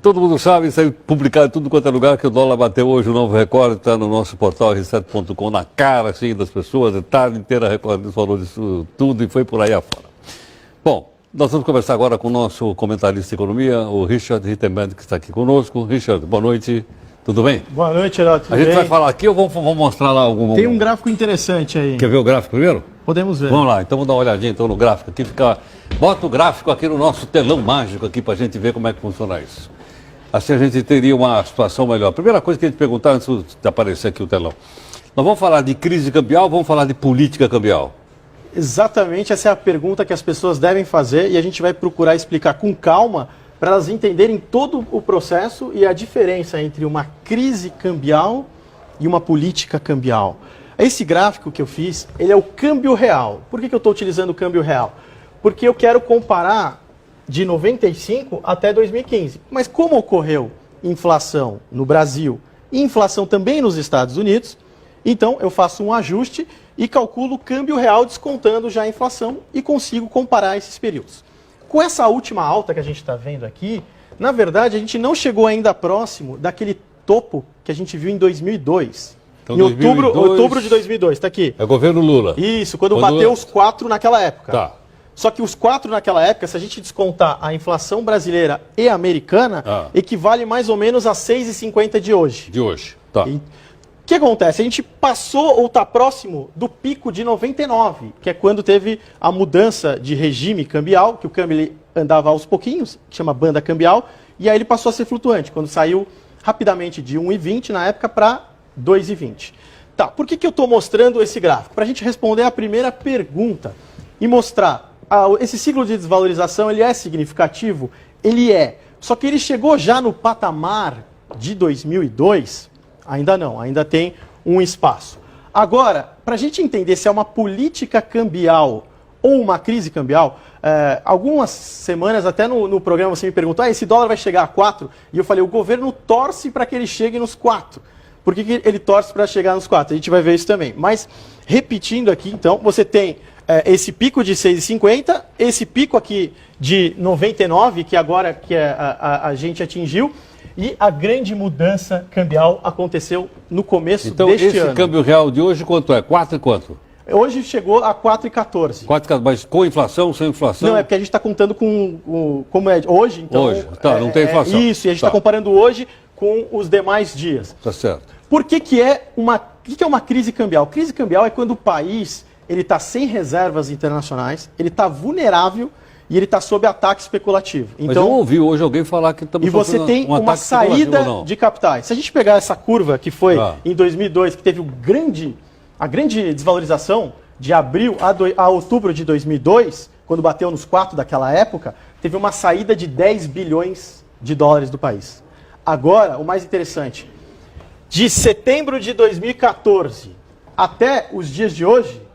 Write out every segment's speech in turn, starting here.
Todo mundo sabe, isso aí publicado em tudo quanto é lugar, que o dólar bateu hoje, o novo recorde, está no nosso portal r7.com, na cara assim, das pessoas, a tarde inteira recorde, falou disso tudo e foi por aí afora. Bom, nós vamos conversar agora com o nosso comentarista de economia, o Richard Rittenberg, que está aqui conosco. Richard, boa noite, tudo bem? Boa noite, Heraldo. A gente vai falar aqui ou vamos mostrar lá algum... Tem um gráfico interessante aí. Quer ver o gráfico primeiro? Podemos ver. Vamos lá, então vamos dar uma olhadinha então, no gráfico aqui. Bota o gráfico aqui no nosso telão mágico aqui para a gente ver como é que funciona isso. Assim a gente teria uma situação melhor. Primeira coisa que a gente perguntar antes de aparecer aqui o telão. Nós vamos falar de crise cambial, vamos falar de política cambial. Exatamente, essa é a pergunta que as pessoas devem fazer e a gente vai procurar explicar com calma para elas entenderem todo o processo e a diferença entre uma crise cambial e uma política cambial. Esse gráfico que eu fiz, ele é o câmbio real. Por que eu estou utilizando o câmbio real? Porque eu quero comparar de 95 até 2015. Mas como ocorreu inflação no Brasil e inflação também nos Estados Unidos, então eu faço um ajuste e calculo o câmbio real descontando já a inflação e consigo comparar esses períodos. Com essa última alta que a gente está vendo aqui, na verdade a gente não chegou ainda próximo daquele topo que a gente viu em 2002. Então, em outubro de 2002, está aqui. É governo Lula. Isso, quando bateu os 4 naquela época. Tá. Só que os 4 naquela época, se a gente descontar a inflação brasileira e americana, equivale mais ou menos a 6,50 de hoje. De hoje, tá. O que acontece? A gente passou ou está próximo do pico de 99, que é quando teve a mudança de regime cambial, que o câmbio ele andava aos pouquinhos, que chama banda cambial, e aí ele passou a ser flutuante, quando saiu rapidamente de 1,20 na época para 2,20. Tá, por que eu estou mostrando esse gráfico? Para a gente responder a primeira pergunta e mostrar esse ciclo de desvalorização, ele é significativo? Ele é. Só que ele chegou já no patamar de 2002? Ainda não, ainda tem um espaço. Agora, para a gente entender se é uma política cambial ou uma crise cambial, algumas semanas até no programa você me perguntou, esse dólar vai chegar a 4? E eu falei, o governo torce para que ele chegue nos 4. Por que ele torce para chegar nos 4? A gente vai ver isso também. Mas, repetindo aqui, então, você tem esse pico de 6,50, esse pico aqui de 99, que agora a gente atingiu, e a grande mudança cambial aconteceu no começo deste ano. Então, esse câmbio real de hoje quanto é? 4 e quanto? Hoje chegou a 4,14. 4,14, mas com inflação, sem inflação? Não, é porque a gente está contando com como é hoje, então... Hoje, tá, não tem inflação. Isso, e a gente está comparando hoje com os demais dias. Tá certo. Por que é uma crise cambial? Crise cambial é quando o país ele está sem reservas internacionais, ele está vulnerável e ele está sob ataque especulativo. Então, mas eu ouvi hoje alguém falar que estamos sofrendo e você tem uma saída de capitais. Se a gente pegar essa curva que foi em 2002, que teve a grande desvalorização de abril a outubro de 2002, quando bateu nos 4 daquela época, teve uma saída de 10 bilhões de dólares do país. Agora, o mais interessante, de setembro de 2014 até os dias de hoje,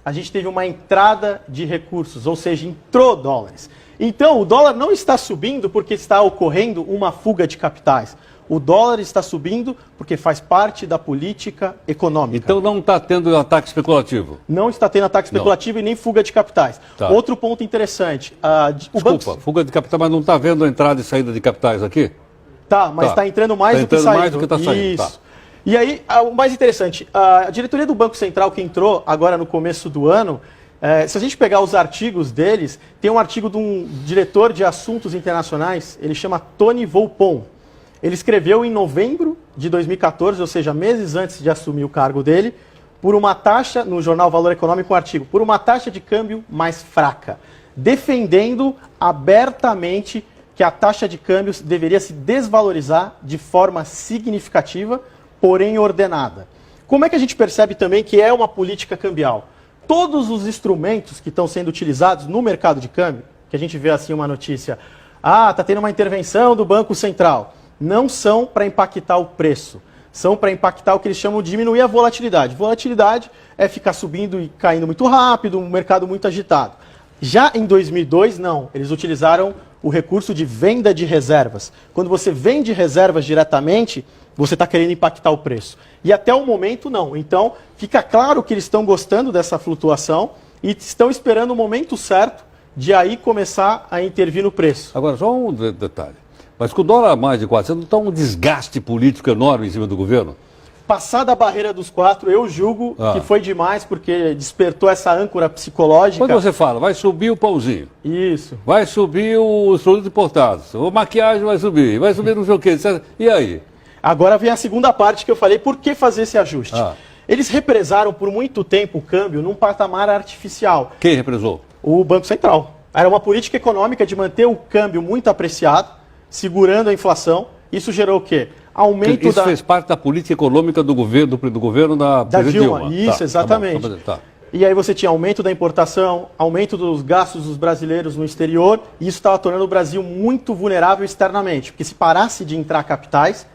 a gente teve uma entrada de recursos, ou seja, entrou dólares. Então, o dólar não está subindo porque está ocorrendo uma fuga de capitais. O dólar está subindo porque faz parte da política econômica. Então não está tendo ataque especulativo? Não está tendo ataque especulativo e nem fuga de capitais. Tá. Outro ponto interessante. Fuga de capitais, mas não está vendo a entrada e saída de capitais aqui? Tá, mas está entrando mais do que saindo. Mais do que está saindo. Isso. Tá. E aí, o mais interessante, a diretoria do Banco Central que entrou agora no começo do ano, se a gente pegar os artigos deles, tem um artigo de um diretor de assuntos internacionais, ele chama Tony Volpon. Ele escreveu em novembro de 2014, ou seja, meses antes de assumir o cargo dele, por uma taxa, no jornal Valor Econômico, um artigo, por uma taxa de câmbio mais fraca, defendendo abertamente que a taxa de câmbio deveria se desvalorizar de forma significativa, porém ordenada. Como é que a gente percebe também que é uma política cambial? Todos os instrumentos que estão sendo utilizados no mercado de câmbio, que a gente vê assim uma notícia, está tendo uma intervenção do Banco Central, não são para impactar o preço, são para impactar o que eles chamam de diminuir a volatilidade. Volatilidade é ficar subindo e caindo muito rápido, um mercado muito agitado. Já em 2002, não, eles utilizaram o recurso de venda de reservas. Quando você vende reservas diretamente, você está querendo impactar o preço. E até o momento, não. Então, fica claro que eles estão gostando dessa flutuação e estão esperando o momento certo de aí começar a intervir no preço. Agora, só um detalhe. Mas com o dólar a mais de 400, não está um desgaste político enorme em cima do governo? Passada a barreira dos 4, eu julgo que foi demais, porque despertou essa âncora psicológica. Quando você fala, vai subir o pãozinho. Isso. Vai subir os produtos importados. A maquiagem vai subir não sei o quê. Etc. E aí? Agora vem a segunda parte que eu falei, por que fazer esse ajuste? Eles represaram por muito tempo o câmbio num patamar artificial. Quem represou? O Banco Central. Era uma política econômica de manter o câmbio muito apreciado, segurando a inflação. Isso gerou o quê? Aumento Isso fez parte da política econômica do governo da Dilma. Isso, exatamente. Tá. E aí você tinha aumento da importação, aumento dos gastos dos brasileiros no exterior, e isso estava tornando o Brasil muito vulnerável externamente, porque se parasse de entrar capitais,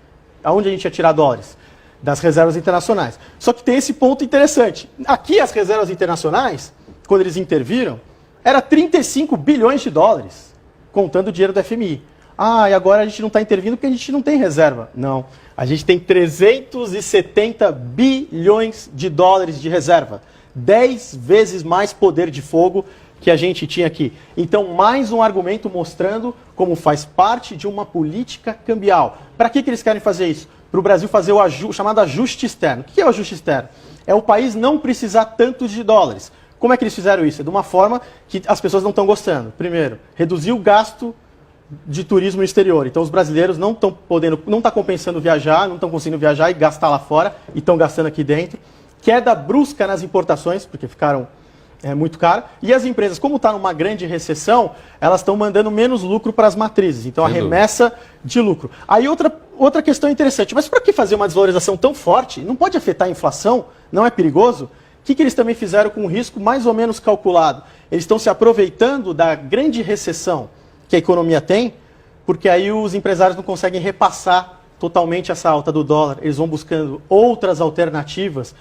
aonde a gente ia tirar dólares? Das reservas internacionais. Só que tem esse ponto interessante. Aqui as reservas internacionais, quando eles interviram, era 35 bilhões de dólares, contando o dinheiro do FMI. E agora a gente não está intervindo porque a gente não tem reserva. Não, a gente tem 370 bilhões de dólares de reserva. 10 vezes mais poder de fogo que a gente tinha aqui. Então, mais um argumento mostrando como faz parte de uma política cambial. Para que eles querem fazer isso? Para o Brasil fazer o chamado ajuste externo. O que é o ajuste externo? É o país não precisar tanto de dólares. Como é que eles fizeram isso? É de uma forma que as pessoas não estão gostando. Primeiro, reduzir o gasto de turismo no exterior. Então os brasileiros não estão podendo, não está compensando viajar, não estão conseguindo viajar e gastar lá fora, e estão gastando aqui dentro. Queda brusca nas importações, porque ficaram muito caro. E as empresas, como está numa grande recessão, elas estão mandando menos lucro para as matrizes. Então a remessa de lucro. Aí outra questão interessante, mas para que fazer uma desvalorização tão forte? Não pode afetar a inflação? Não é perigoso? O que eles também fizeram com um risco mais ou menos calculado? Eles estão se aproveitando da grande recessão que a economia tem, porque aí os empresários não conseguem repassar totalmente essa alta do dólar. Eles vão buscando outras alternativas,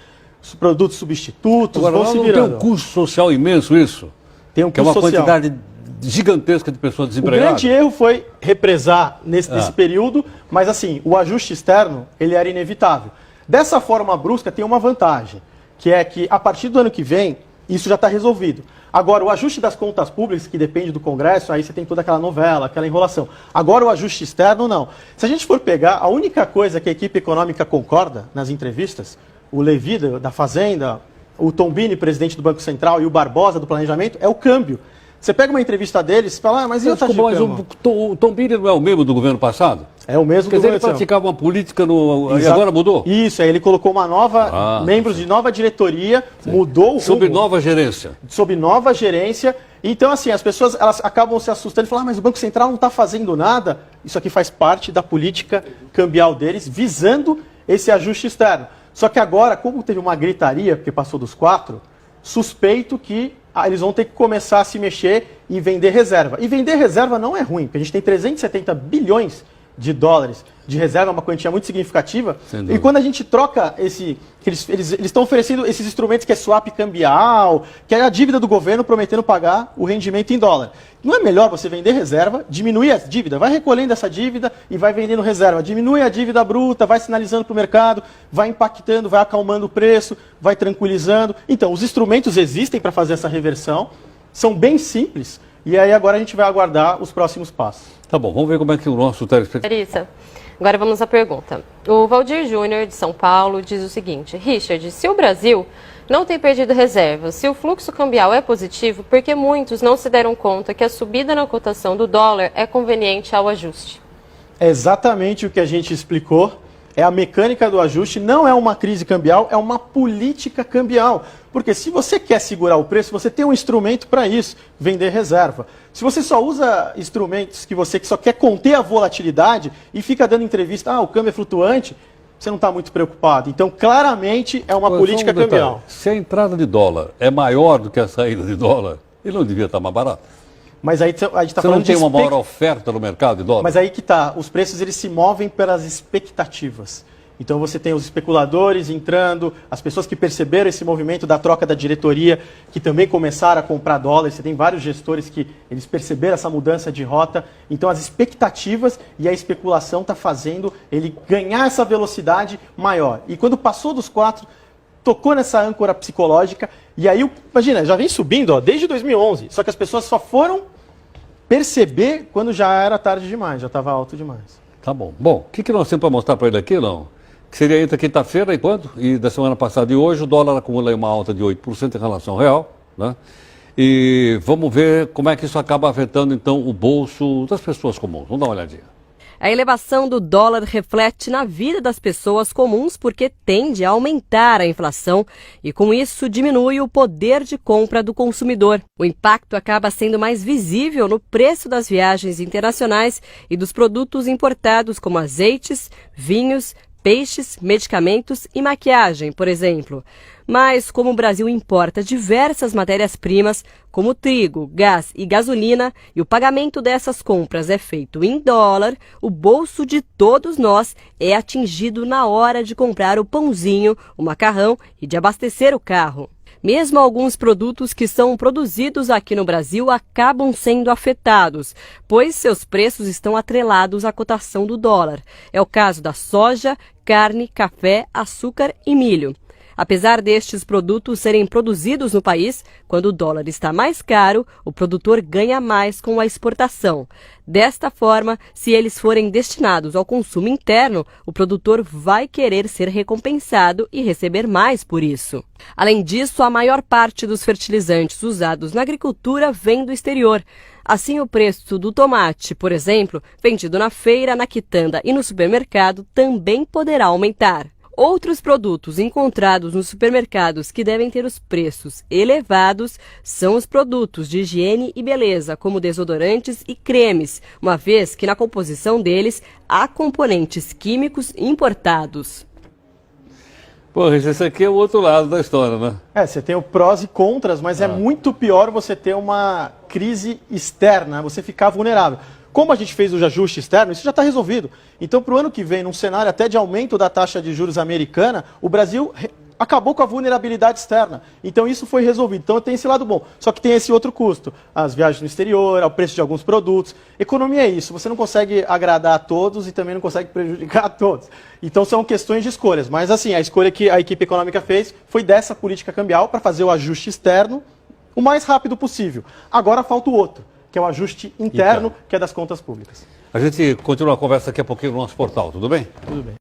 produtos substitutos, agora, vão se virando. Tem um custo social imenso isso? Tem um custo social. Que é uma quantidade gigantesca de pessoas desempregadas. O grande erro foi represar nesse período, mas assim, o ajuste externo, ele era inevitável. Dessa forma brusca, tem uma vantagem, que é que a partir do ano que vem, isso já está resolvido. Agora, o ajuste das contas públicas, que depende do Congresso, aí você tem toda aquela novela, aquela enrolação. Agora, o ajuste externo, não. Se a gente for pegar, a única coisa que a equipe econômica concorda nas entrevistas, o Levi, da Fazenda, o Tombini, presidente do Banco Central, e o Barbosa, do Planejamento, é o câmbio. Você pega uma entrevista deles e fala, mas e o taxa de câmbio? O Tombini não é o mesmo do governo passado? É o mesmo do governo. Quer dizer, ele praticava uma política e agora mudou? Isso, aí ele colocou uma nova, membros de nova diretoria, mudou o rumo. Sob nova gerência. Sob nova gerência. Então, assim, as pessoas elas acabam se assustando e falam, mas o Banco Central não está fazendo nada. Isso aqui faz parte da política cambial deles, visando esse ajuste externo. Só que agora, como teve uma gritaria, porque passou dos 4, suspeito que eles vão ter que começar a se mexer e vender reserva. E vender reserva não é ruim, porque a gente tem 370 bilhões de dólares de reserva, uma quantia muito significativa. E quando a gente troca eles estão oferecendo esses instrumentos que é swap cambial, que é a dívida do governo prometendo pagar o rendimento em dólar. Não é melhor você vender reserva, diminuir a dívida, vai recolhendo essa dívida e vai vendendo reserva. Diminui a dívida bruta, vai sinalizando para o mercado, vai impactando, vai acalmando o preço, vai tranquilizando. Então, os instrumentos existem para fazer essa reversão, são bem simples, e aí agora a gente vai aguardar os próximos passos. Tá bom, vamos ver como é que o nosso telespectador... Agora vamos à pergunta. O Valdir Júnior, de São Paulo, diz o seguinte: Richard, se o Brasil não tem perdido reservas, se o fluxo cambial é positivo, por que muitos não se deram conta que a subida na cotação do dólar é conveniente ao ajuste? É exatamente o que a gente explicou. É a mecânica do ajuste, não é uma crise cambial, é uma política cambial. Porque se você quer segurar o preço, você tem um instrumento para isso, vender reserva. Se você só usa instrumentos que você só quer conter a volatilidade e fica dando entrevista, o câmbio é flutuante, você não está muito preocupado. Então, claramente, é uma política cambial. Se a entrada de dólar é maior do que a saída de dólar, ele não devia estar mais barato. Mas aí a gente está falando de... Você não tem uma maior oferta no mercado de dólar? Mas aí que está, os preços eles se movem pelas expectativas. Então você tem os especuladores entrando, as pessoas que perceberam esse movimento da troca da diretoria, que também começaram a comprar dólares, você tem vários gestores que eles perceberam essa mudança de rota. Então as expectativas e a especulação está fazendo ele ganhar essa velocidade maior. E quando passou dos 4, tocou nessa âncora psicológica, e aí, imagina, já vem subindo desde 2011, só que as pessoas só foram perceber quando já era tarde demais, já estava alto demais. Tá bom. Bom, o que nós temos para mostrar para ele aqui, não? Que seria entre quinta-feira e quanto? E da semana passada e hoje, o dólar acumula aí uma alta de 8% em relação ao real, né? E vamos ver como é que isso acaba afetando, então, o bolso das pessoas comuns. Vamos dar uma olhadinha. A elevação do dólar reflete na vida das pessoas comuns porque tende a aumentar a inflação e, com isso, diminui o poder de compra do consumidor. O impacto acaba sendo mais visível no preço das viagens internacionais e dos produtos importados, como azeites, vinhos, peixes, medicamentos e maquiagem, por exemplo. Mas, como o Brasil importa diversas matérias-primas, como trigo, gás e gasolina, e o pagamento dessas compras é feito em dólar, o bolso de todos nós é atingido na hora de comprar o pãozinho, o macarrão e de abastecer o carro. Mesmo alguns produtos que são produzidos aqui no Brasil acabam sendo afetados, pois seus preços estão atrelados à cotação do dólar. É o caso da soja, carne, café, açúcar e milho. Apesar destes produtos serem produzidos no país, quando o dólar está mais caro, o produtor ganha mais com a exportação. Desta forma, se eles forem destinados ao consumo interno, o produtor vai querer ser recompensado e receber mais por isso. Além disso, a maior parte dos fertilizantes usados na agricultura vem do exterior. Assim, o preço do tomate, por exemplo, vendido na feira, na quitanda e no supermercado, também poderá aumentar. Outros produtos encontrados nos supermercados que devem ter os preços elevados são os produtos de higiene e beleza, como desodorantes e cremes, uma vez que na composição deles há componentes químicos importados. Pô, esse aqui é o outro lado da história, né? Você tem o prós e contras, mas é muito pior você ter uma crise externa, você ficar vulnerável. Como a gente fez o ajuste externo, isso já está resolvido. Então, para o ano que vem, num cenário até de aumento da taxa de juros americana, o Brasil acabou com a vulnerabilidade externa. Então, isso foi resolvido. Então, tem esse lado bom. Só que tem esse outro custo. As viagens no exterior, o preço de alguns produtos. Economia é isso. Você não consegue agradar a todos e também não consegue prejudicar a todos. Então, são questões de escolhas. Mas, assim, a escolha que a equipe econômica fez foi dessa política cambial para fazer o ajuste externo o mais rápido possível. Agora falta o outro, que é o ajuste interno, que é das contas públicas. A gente continua a conversa daqui a pouquinho no nosso portal, tudo bem? Tudo bem.